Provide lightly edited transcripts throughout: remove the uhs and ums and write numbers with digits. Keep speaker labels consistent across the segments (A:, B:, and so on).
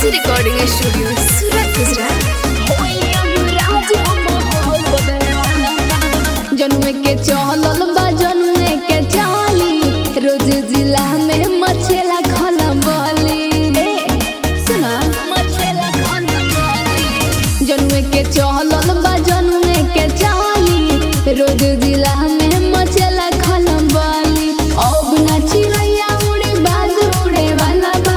A: Recording studio Surat Gujarat.
B: जनुए के चलल बा जनुए के चाली रोज जिला में मछेला खाना बोली सुना मछेला खाना बोली। जनुए के चलल बा जनुए के चाली रोज जिला में मछेला खाना बोली। अब ना चिड़ैया उड़े बाज उड़े वाला बा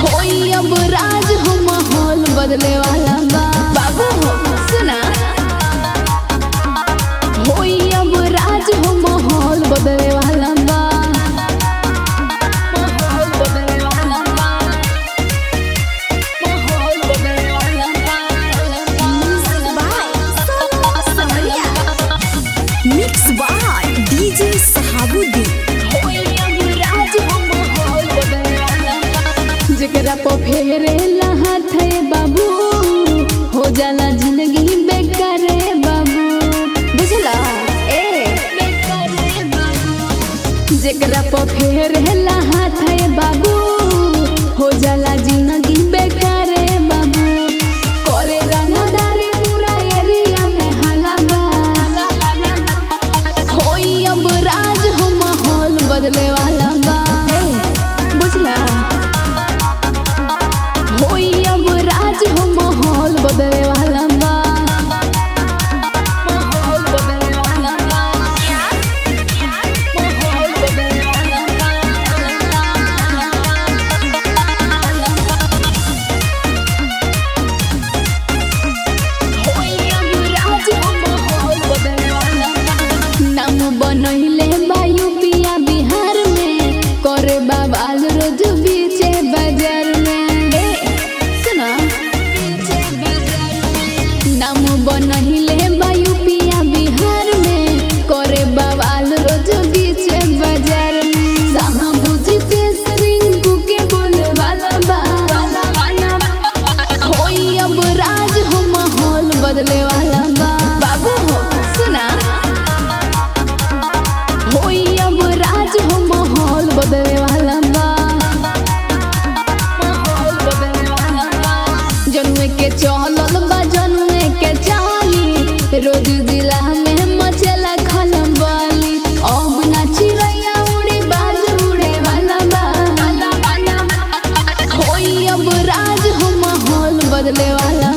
B: होई अब राज हो माहौल बदले वाला बा बाबू हो सुना होई अब राज हो माहौल बदले वाला बा माहौल बदले वाला बा माहौल बदले वाला बा।
A: Mix by DJ Sahabuddin.
B: होई अब राज हो माहौल बदले वाला बा। जेकरा पे फेरेला हाथ है बाबू हो जाला जिंदगी बेकार रे बाबू बुझला बेकार रे बाबू। जेकरा पे फेरेला हाथ है बाबू हो जाला जिंदगी बेकार रे बाबू। करे रंगदारी पूरा एरिया में हल्ला बा होई अब राज हो माहौल बदले वाला बा बुझला होई अब राज हो माहौल बदले वाला बा माहौल बदले वाला बा माहौल बदले वाला बा। होई अब राज हो माहौल बदले वाला बा। नाम बनैले बा यूपिया बिहार में करे बाबाल रोज बीचे बाजार में सुना नाम बनहिले बा यूपिया बिहार में करे बाबाल रोज बीचे बाजार में। जहाँ बुझी पे रिंकू के बोले वाला बा होई अब राज हो माहौल बदले वाला बा बाबू हो सुना होई अब राज हो माहौल बदले वाला बा माहौल बदले वाला बा। जनुए के चलल बा जनुए के चाली रोज जिला में मचेला खाना बोली। अब ना चिड़ैया उड़े बाज उड़े वाला बा होई अब राज हो माहौल बदले वाला